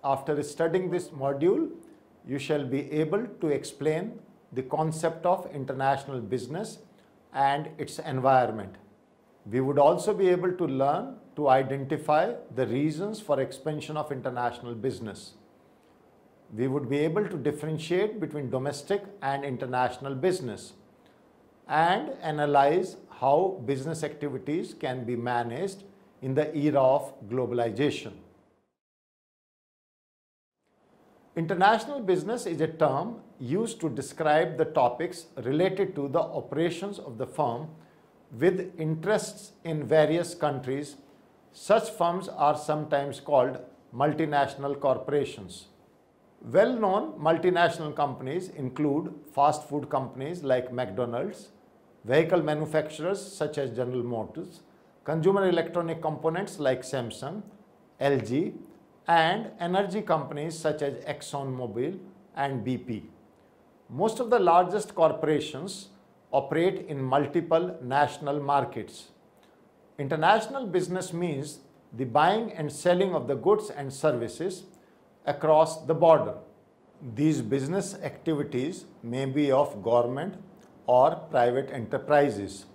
after studying this module, you shall be able to explain the concept of international business and its environment. We would also be able to learn to identify the reasons for expansion of international business. We would be able to differentiate between domestic and international business and analyze how business activities can be managed in the era of globalization. International business is a term used to describe the topics related to the operations of the firm with interests in various countries. Such firms are sometimes called multinational corporations. Well-known multinational companies include fast food companies like McDonald's, vehicle manufacturers such as General Motors, consumer electronic components like Samsung, LG, and energy companies such as ExxonMobil and BP. Most of the largest corporations operate in multiple national markets. International business means the buying and selling of the goods and services across the border. These business activities may be of government or private enterprises.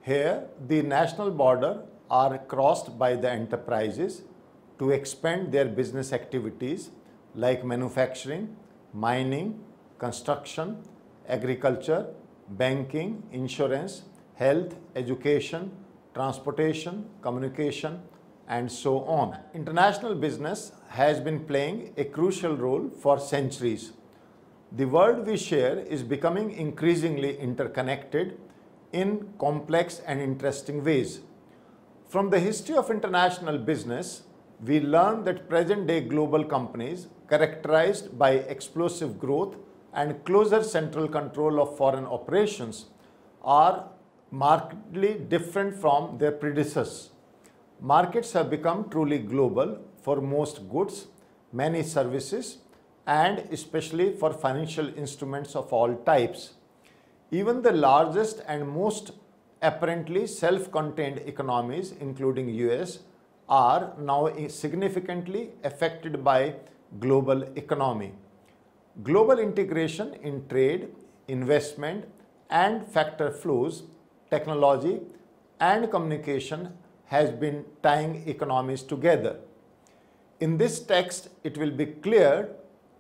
Here, the national border are crossed by the enterprises to expand their business activities like manufacturing, mining, construction, agriculture, banking, insurance, health, education, transportation, communication, and so on. International business has been playing a crucial role for centuries. The world we share is becoming increasingly interconnected in complex and interesting ways. From the history of international business, we learn that present-day global companies characterized by explosive growth and closer central control of foreign operations are markedly different from their predecessors. Markets have become truly global for most goods, many services, and especially for financial instruments of all types. Even the largest and most apparently self-contained economies, including US, are now significantly affected by global economy. Global integration in trade, investment, and factor flows, technology, and communication has been tying economies together. In this text, it will be clear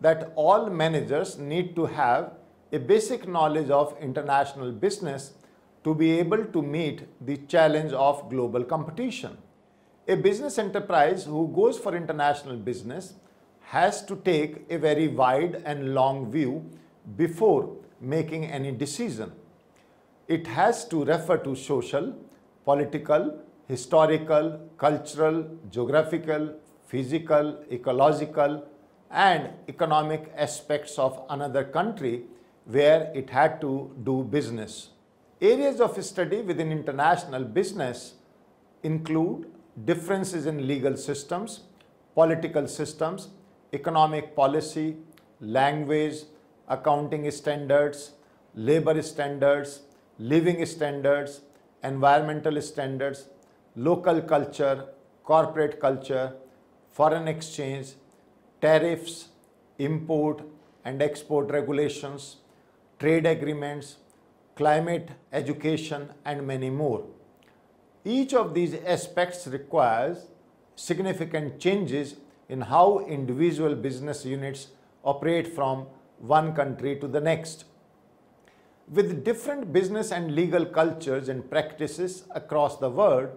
that all managers need to have a basic knowledge of international business to be able to meet the challenge of global competition. A business enterprise who goes for international business has to take a very wide and long view before making any decision. It has to refer to social, political, historical, cultural, geographical, physical, ecological, and economic aspects of another country where it had to do business. Areas of study within international business include differences in legal systems, political systems, economic policy, language, accounting standards, labor standards, living standards, environmental standards, local culture, corporate culture, foreign exchange, tariffs, import and export regulations, trade agreements, climate, education, and many more. Each of these aspects requires significant changes in how individual business units operate from one country to the next. With different business and legal cultures and practices across the world,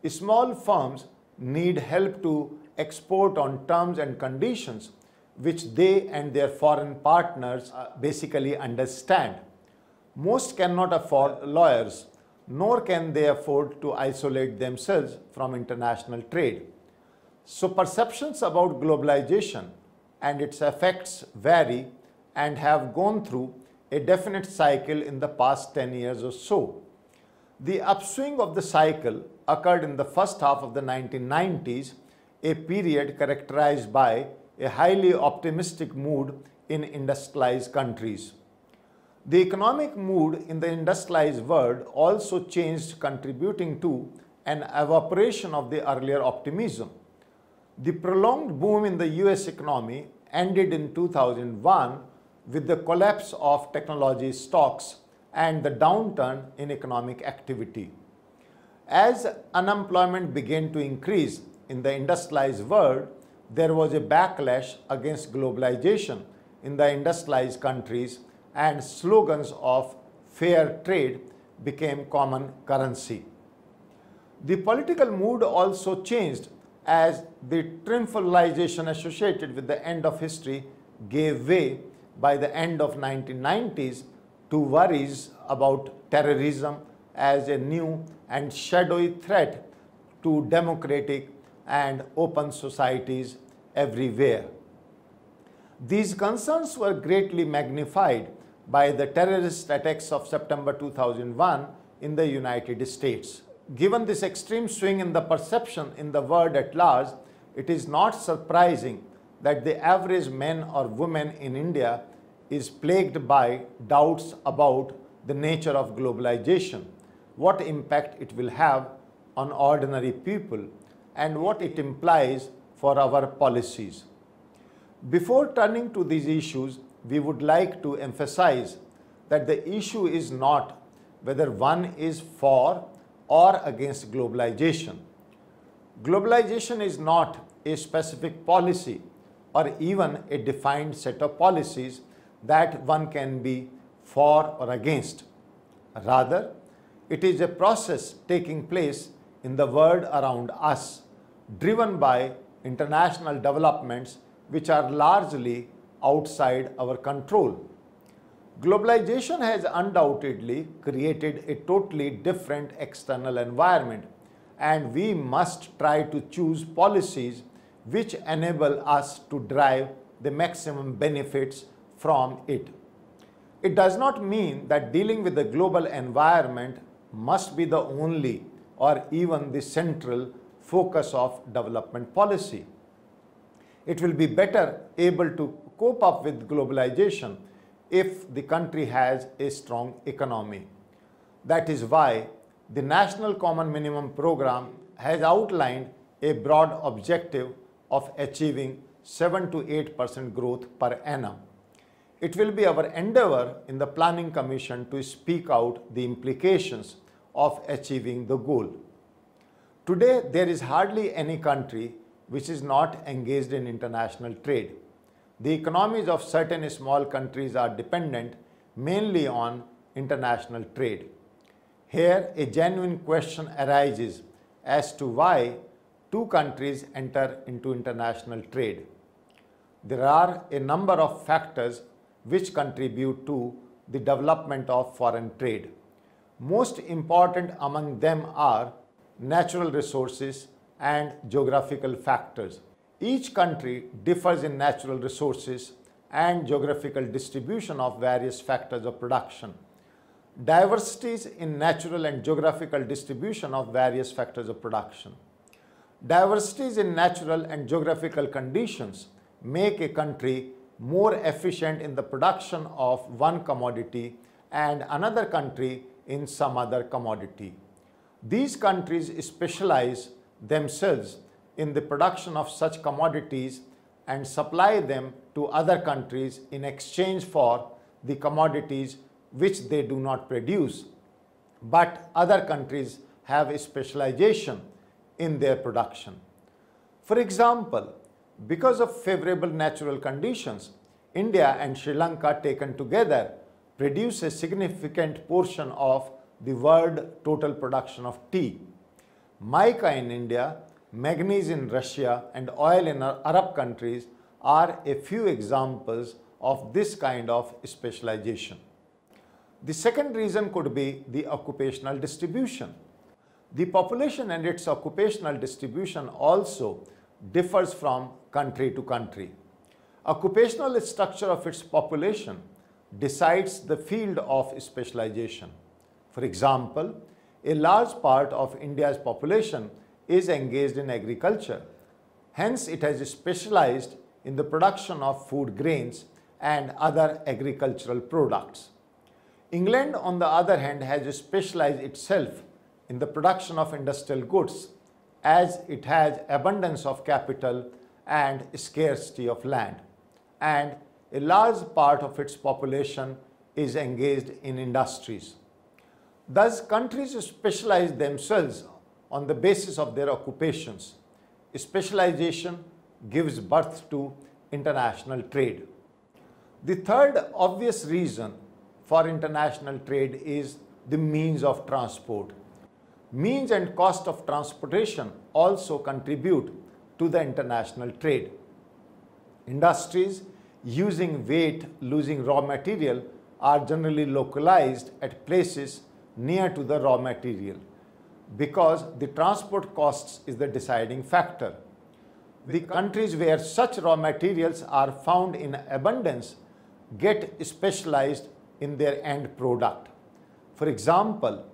small firms need help to export on terms and conditions which they and their foreign partners basically understand. Most cannot afford lawyers, nor can they afford to isolate themselves from international trade. So perceptions about globalization and its effects vary and have gone through a definite cycle in the past 10 years or so. The upswing of the cycle occurred in the first half of the 1990s, a period characterized by a highly optimistic mood in industrialized countries. The economic mood in the industrialized world also changed, contributing to an evaporation of the earlier optimism. The prolonged boom in the US economy ended in 2001 with the collapse of technology stocks and the downturn in economic activity. As unemployment began to increase in the industrialized world, there was a backlash against globalization in the industrialized countries, and slogans of fair trade became common currency. The political mood also changed as the triumphalization associated with the end of history gave way by the end of 1990s to worries about terrorism as a new and shadowy threat to democratic and open societies everywhere. These concerns were greatly magnified by the terrorist attacks of September 2001 in the United States. Given this extreme swing in the perception in the world at large, it is not surprising that the average man or woman in India is plagued by doubts about the nature of globalization, what impact it will have on ordinary people, and what it implies for our policies. Before turning to these issues, we would like to emphasize that the issue is not whether one is for or against globalization. Globalization is not a specific policy or even a defined set of policies that one can be for or against. Rather, it is a process taking place in the world around us, driven by international developments which are largely outside our control. Globalization has undoubtedly created a totally different external environment, and we must try to choose policies which enable us to derive the maximum benefits from it. It does not mean that dealing with the global environment must be the only or even the central focus of development policy. It will be better able to cope up with globalization if the country has a strong economy. That is why the National Common Minimum Program has outlined a broad objective of achieving 7 to 8% growth per annum. It will be our endeavor in the Planning Commission to speak out the implications of achieving the goal. Today, there is hardly any country which is not engaged in international trade. The economies of certain small countries are dependent mainly on international trade. Here, a genuine question arises as to why two countries enter into international trade. There are a number of factors which contribute to the development of foreign trade. Most important among them are natural resources and geographical factors. Each country differs in natural resources and geographical distribution of various factors of production. Diversities in natural and geographical distribution of various factors of production. Diversities in natural and geographical conditions make a country more efficient in the production of one commodity and another country in some other commodity. These countries specialize themselves in the production of such commodities and supply them to other countries in exchange for the commodities which they do not produce, but other countries have a specialization in their production. For example, because of favorable natural conditions, India and Sri Lanka taken together produce a significant portion of the world total production of tea. Mica in India, manganese in Russia, and oil in Arab countries are a few examples of this kind of specialization. The second reason could be the occupational distribution. The population and its occupational distribution also differs from country to country. Occupational structure of its population decides the field of specialization. For example, a large part of India's population is engaged in agriculture. Hence, it has specialized in the production of food grains and other agricultural products. England, on the other hand, has specialized itself in the production of industrial goods, as it has abundance of capital and scarcity of land, and a large part of its population is engaged in industries. Thus, countries specialize themselves on the basis of their occupations. Specialization gives birth to international trade. The third obvious reason for international trade is the means of transport. Means and cost of transportation also contribute to the international trade. Industries using weight losing raw material are generally localized at places near to the raw material because the transport costs is the deciding factor. The countries where such raw materials are found in abundance get specialized in their end product. For example,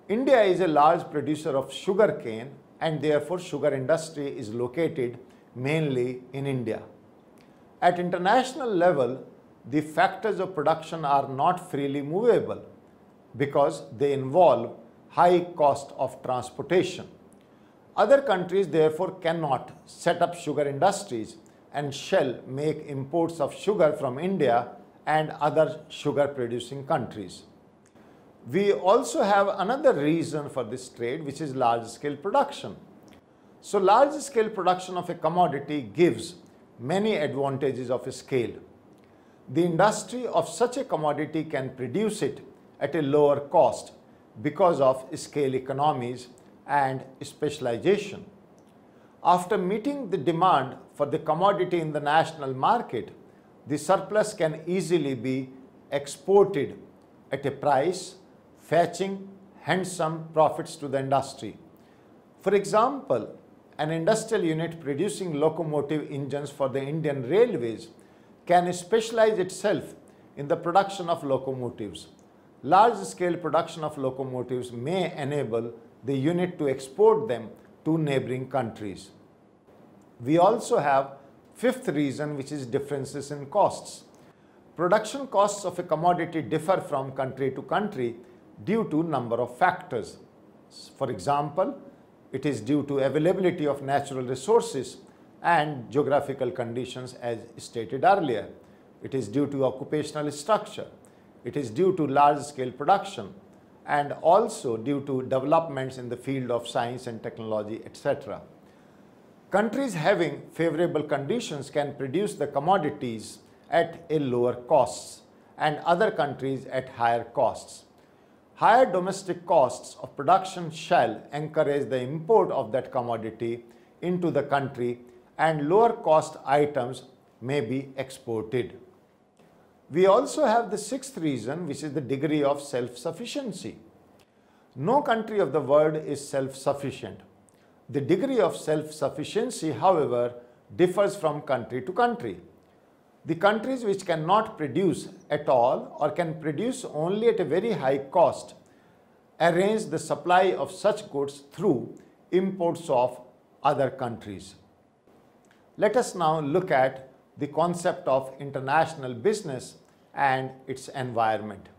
India is a large producer of sugar cane and therefore sugar industry is located mainly in India. At international level, the factors of production are not freely movable because they involve high cost of transportation. Other countries therefore cannot set up sugar industries and shall make imports of sugar from India and other sugar producing countries. We also have another reason for this trade, which is large scale production. So large scale production of a commodity gives many advantages of scale. The industry of such a commodity can produce it at a lower cost because of scale economies and specialization. After meeting the demand for the commodity in the national market, the surplus can easily be exported at a price, fetching handsome profits to the industry. For example, an industrial unit producing locomotive engines for the Indian Railways can specialize itself in the production of locomotives. Large-scale production of locomotives may enable the unit to export them to neighboring countries. We also have fifth reason, which is differences in costs. Production costs of a commodity differ from country to country due to number of factors. For example, it is due to availability of natural resources and geographical conditions as stated earlier. It is due to occupational structure. It is due to large-scale production and also due to developments in the field of science and technology, etc. Countries having favorable conditions can produce the commodities at a lower costs and other countries at higher costs. Higher domestic costs of production shall encourage the import of that commodity into the country and lower cost items may be exported. We also have the sixth reason, which is the degree of self-sufficiency. No country of the world is self-sufficient. The degree of self-sufficiency, however, differs from country to country. The countries which cannot produce at all or can produce only at a very high cost arrange the supply of such goods through imports of other countries. Let us now look at the concept of international business and its environment.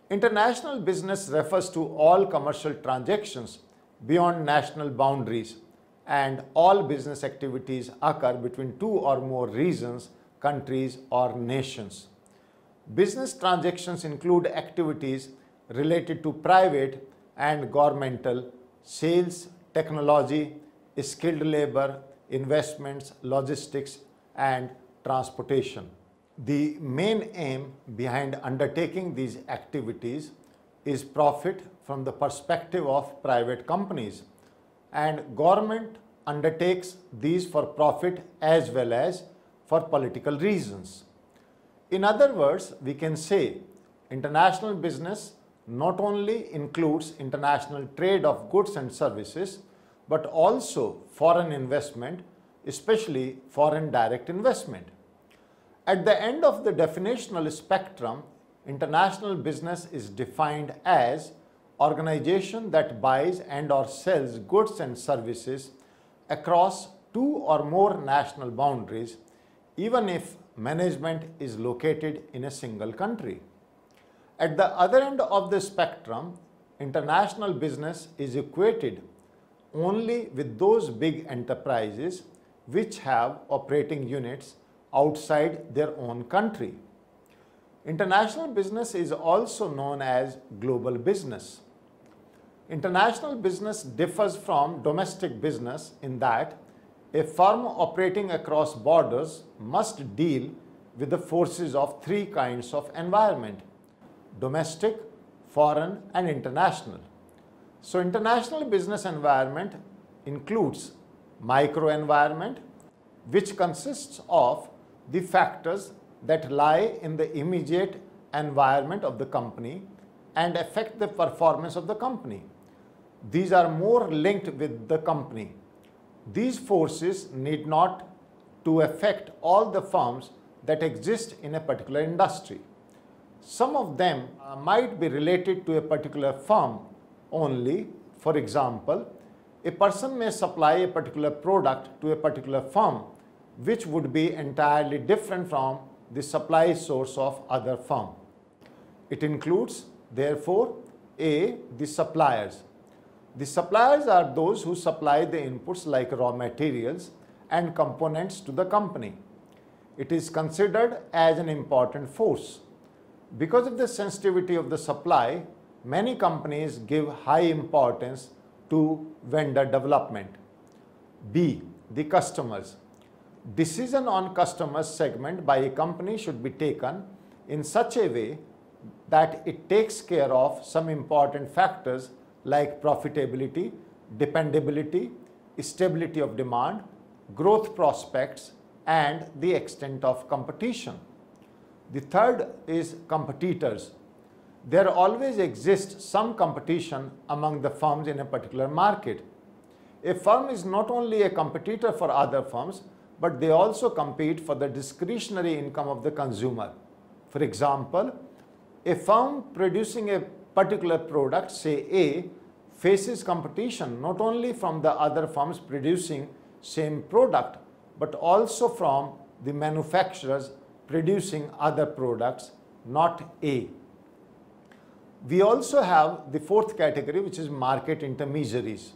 International business refers to all commercial transactions beyond national boundaries, and all business activities occur between two or more regions, countries, or nations. Business transactions include activities related to private and governmental, sales, technology, skilled labor, investments, logistics, and transportation. The main aim behind undertaking these activities is profit from the perspective of private companies, and government undertakes these for profit as well as for political reasons. In other words, we can say international business not only includes international trade of goods and services, but also foreign investment, especially foreign direct investment. At the end of the definitional spectrum, international business is defined as organization that buys and or sells goods and services across two or more national boundaries, even if management is located in a single country. At the other end of the spectrum, international business is equated only with those big enterprises which have operating units outside their own country. International business is also known as global business. International business differs from domestic business in that a firm operating across borders must deal with the forces of three kinds of environment: domestic, foreign, and international. So international business environment includes microenvironment, which consists of the factors that lie in the immediate environment of the company and affect the performance of the company. These are more linked with the company. These forces need not to affect all the firms that exist in a particular industry. Some of them might be related to a particular firm only. For example, a person may supply a particular product to a particular firm which would be entirely different from the supply source of other firm. It includes, therefore, A, the suppliers. The suppliers are those who supply the inputs like raw materials and components to the company. It is considered as an important force. Because of the sensitivity of the supply, many companies give high importance to vendor development. B, the customers. Decision on customer segment by a company should be taken in such a way that it takes care of some important factors like profitability, dependability, stability of demand, growth prospects, and the extent of competition. The third is competitors. There always exists some competition among the firms in a particular market. A firm is not only a competitor for other firms, but they also compete for the discretionary income of the consumer. For example, a firm producing a particular product, say A, faces competition not only from the other firms producing same product, but also from the manufacturers producing other products, not A. We also have the fourth category, which is market intermediaries.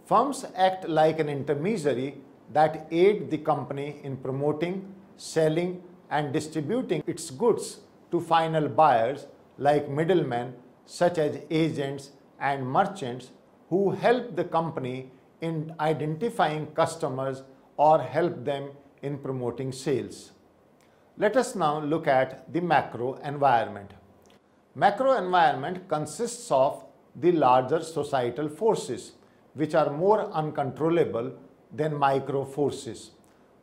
Firms act like an intermediary that aid the company in promoting, selling, and distributing its goods to final buyers like middlemen such as agents and merchants who help the company in identifying customers or help them in promoting sales. Let us now look at the macro environment. Macro environment consists of the larger societal forces which are more uncontrollable than micro forces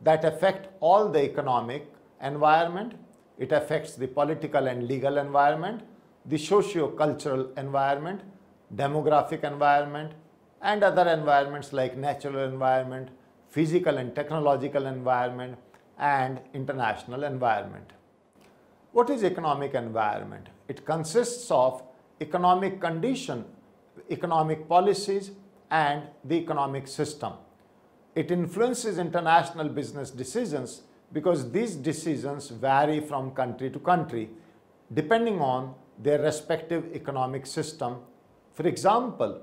that affect all the economic environment. It affects the political and legal environment, the socio-cultural environment, demographic environment, and other environments like natural environment, physical and technological environment, and international environment. What is economic environment? It consists of economic condition, economic policies, and the economic system. It influences international business decisions because these decisions vary from country to country depending on their respective economic system. For example,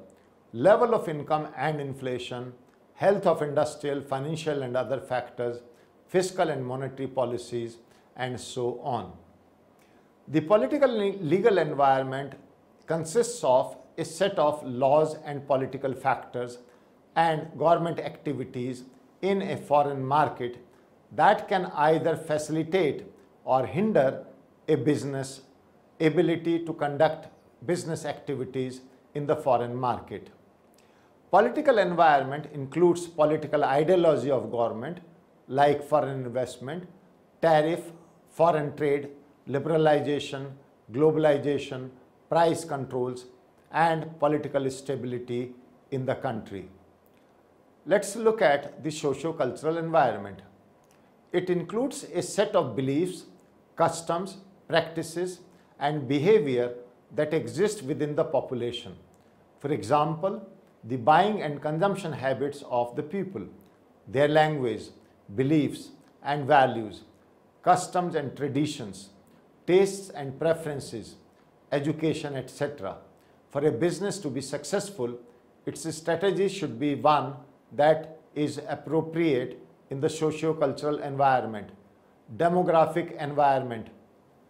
level of income and inflation, health of industrial, financial and other factors, fiscal and monetary policies, and so on. The political and legal environment consists of a set of laws and political factors and government activities in a foreign market that can either facilitate or hinder a business ability to conduct business activities in the foreign market. Political environment includes political ideology of government like foreign investment, tariff, foreign trade, liberalization, globalization, price controls, and political stability in the country. Let's look at the socio-cultural environment. It includes a set of beliefs, customs, practices, and behavior that exist within the population. For example, the buying and consumption habits of the people, their language, beliefs and values, customs and traditions, tastes and preferences, education, etc. For a business to be successful, its strategy should be one that is appropriate in the socio-cultural environment. Demographic environment.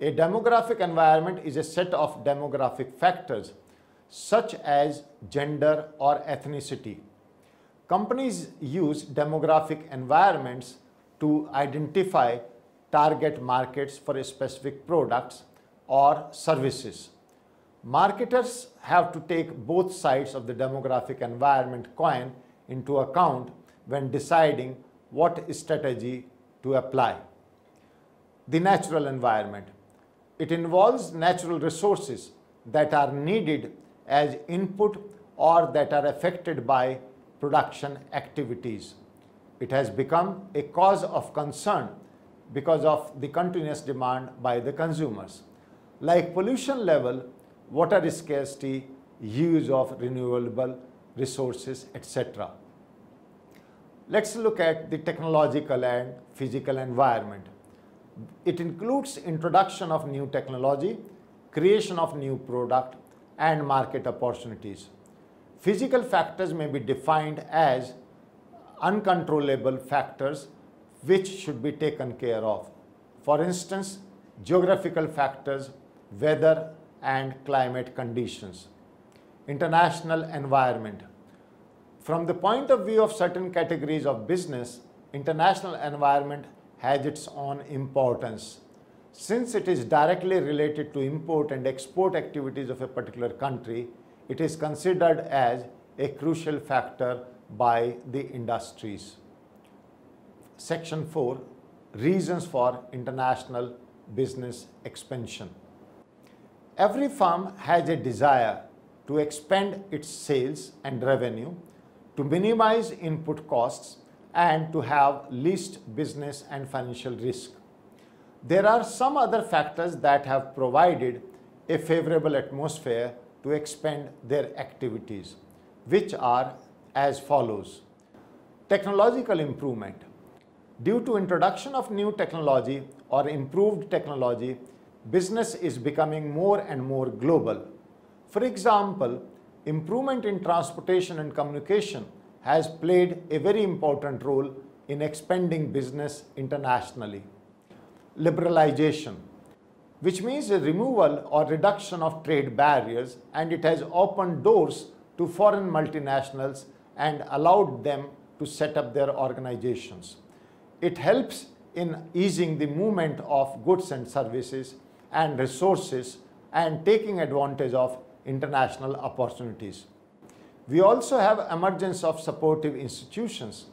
A demographic environment is a set of demographic factors such as gender or ethnicity. Companies use demographic environments to identify target markets for specific products or services. Marketers have to take both sides of the demographic environment coin into account when deciding what strategy to apply. The natural environment. It involves natural resources that are needed as input or that are affected by production activities. It has become a cause of concern because of the continuous demand by the consumers, like pollution level, water scarcity, use of renewable resources, etc. Let's look at the technological and physical environment. It includes introduction of new technology, creation of new product, and market opportunities. Physical factors may be defined as uncontrollable factors which should be taken care of. For instance, geographical factors, weather and climate conditions. International environment. From the point of view of certain categories of business, international environment has its own importance. Since it is directly related to import and export activities of a particular country, it is considered as a crucial factor by the industries. Section 4. Reasons for international business expansion. Every firm has a desire to expand its sales and revenue, to minimize input costs, and to have least business and financial risk. There are some other factors that have provided a favorable atmosphere to expand their activities, which are as follows. Technological improvement. Due to introduction of new technology or improved technology, business is becoming more and more global. For example, improvement in transportation and communication has played a very important role in expanding business internationally. Liberalization, which means a removal or reduction of trade barriers, and it has opened doors to foreign multinationals and allowed them to set up their organizations. It helps in easing the movement of goods and services and resources and taking advantage of international opportunities. We also have emergence of supportive institutions.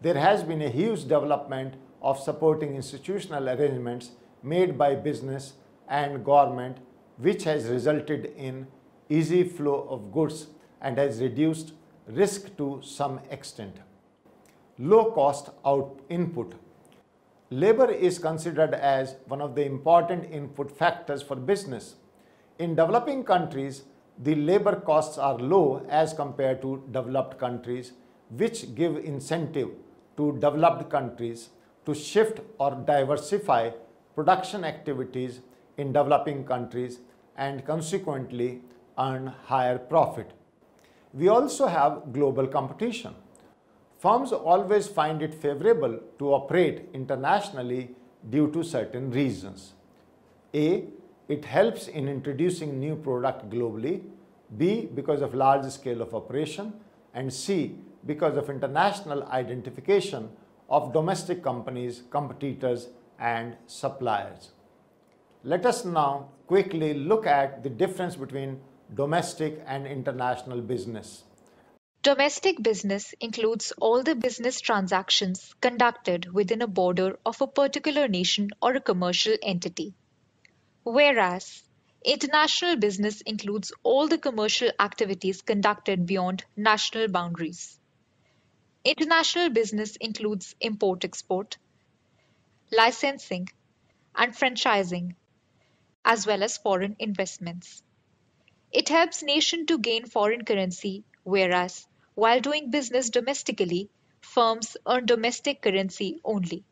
There has been a huge development of supporting institutional arrangements made by business and government, which has resulted in easy flow of goods and has reduced risk to some extent. Low cost input. Labor is considered as one of the important input factors for business. In developing countries, the labor costs are low as compared to developed countries, which give incentive to developed countries to shift or diversify production activities in developing countries and consequently earn higher profit. We also have global competition. Firms always find it favorable to operate internationally due to certain reasons. A. It helps in introducing new product globally. B. Because of large scale of operation. And C. Because of international identification of domestic companies, competitors, and suppliers. Let us now quickly look at the difference between domestic and international business. Domestic business includes all the business transactions conducted within a border of a particular nation or a commercial entity. Whereas, international business includes all the commercial activities conducted beyond national boundaries. International business includes import-export, licensing, and franchising, as well as foreign investments. It helps nation to gain foreign currency, whereas while doing business domestically, firms earn domestic currency only.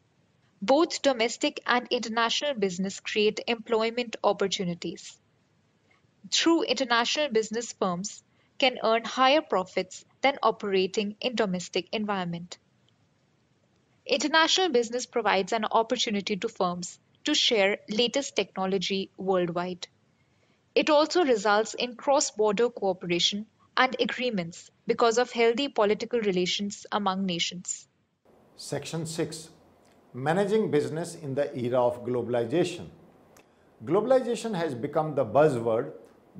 Both domestic and international business create employment opportunities. Through international business, firms can earn higher profits than operating in domestic environment. International business provides an opportunity to firms to share latest technology worldwide. It also results in cross-border cooperation and agreements because of healthy political relations among nations. Section 6. Managing business in the era of globalization. Globalization has become the buzzword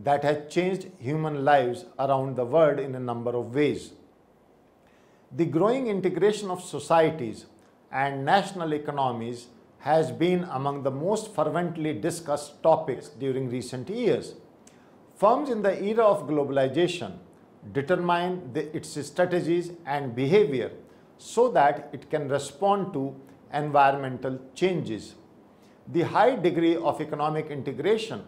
that has changed human lives around the world in a number of ways. The growing integration of societies and national economies has been among the most fervently discussed topics during recent years. Firms in the era of globalization determine its strategies and behavior so that it can respond to environmental changes. The high degree of economic integration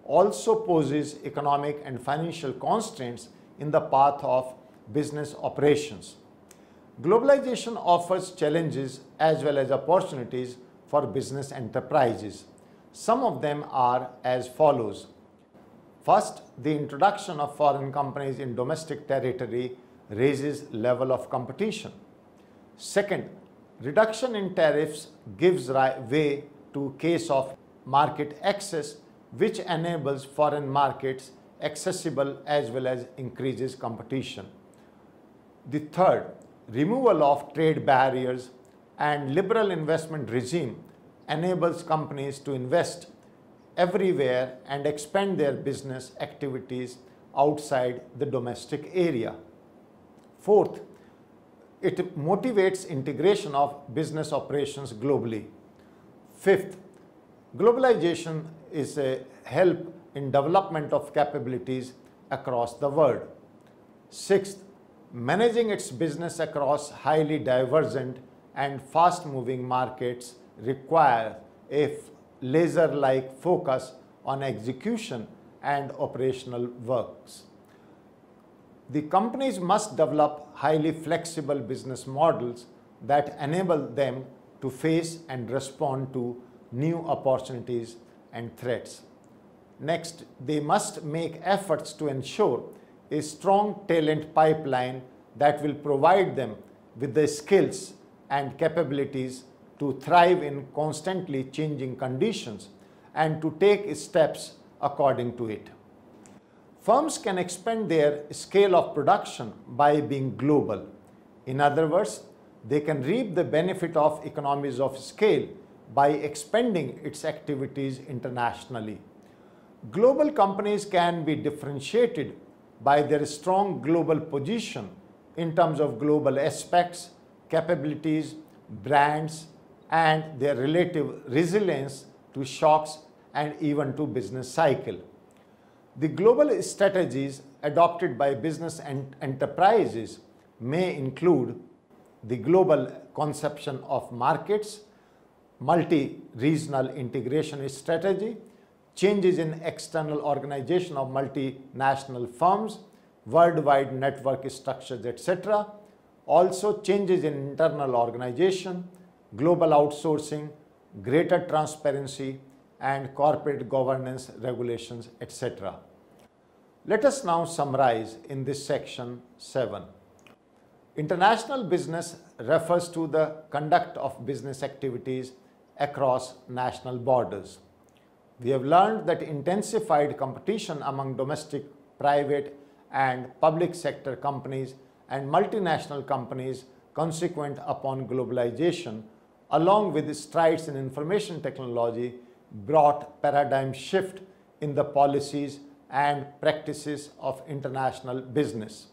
also poses economic and financial constraints in the path of business operations. Globalization offers challenges as well as opportunities for business enterprises. Some of them are as follows. First, the introduction of foreign companies in domestic territory raises level of competition. Second, reduction in tariffs gives way to case of market access, which enables foreign markets accessible as well as increases competition. The third, removal of trade barriers and liberal investment regime enables companies to invest everywhere and expand their business activities outside the domestic area. Fourth, it motivates integration of business operations globally. Fifth, globalization is a help in development of capabilities across the world. Sixth, managing its business across highly divergent and fast-moving markets require a laser-like focus on execution and operational works. The companies must develop highly flexible business models that enable them to face and respond to new opportunities and threats. Next, they must make efforts to ensure a strong talent pipeline that will provide them with the skills and capabilities to thrive in constantly changing conditions and to take steps according to it. Firms can expand their scale of production by being global. In other words, they can reap the benefit of economies of scale by expanding its activities internationally. Global companies can be differentiated by their strong global position in terms of global aspects, capabilities, brands, and their relative resilience to shocks and even to business cycle. The global strategies adopted by business and enterprises may include the global conception of markets, multi-regional integration strategy, changes in external organization of multinational firms, worldwide network structures, etc. Also changes in internal organization, global outsourcing, greater transparency, and corporate governance regulations, etc. Let us now summarize in this section 7. International business refers to the conduct of business activities across national borders. We have learned that intensified competition among domestic, private, and public sector companies and multinational companies consequent upon globalization, along with strides in information technology, brought paradigm shift in the policies and practices of international business.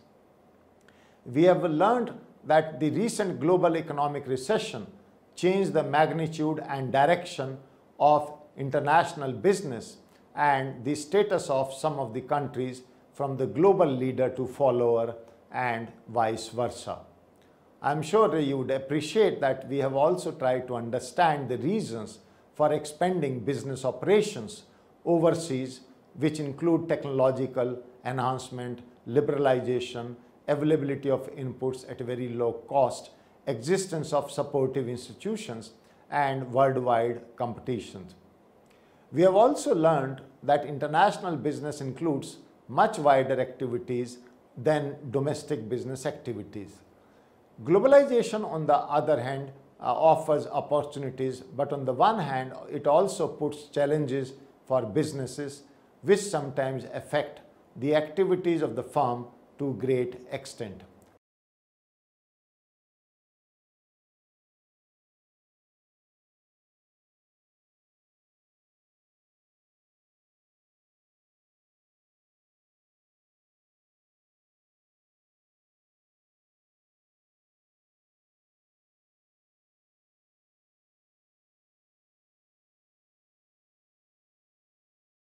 We have learned that the recent global economic recession changed the magnitude and direction of international business and the status of some of the countries from the global leader to follower and vice versa. I am sure you would appreciate that we have also tried to understand the reasons for expanding business operations overseas, which include technological enhancement, liberalization, availability of inputs at a very low cost, existence of supportive institutions, and worldwide competition. We have also learned that international business includes much wider activities than domestic business activities. Globalization, on the other hand, offers opportunities, but on the one hand, it also puts challenges for businesses which sometimes affect the activities of the firm to a great extent.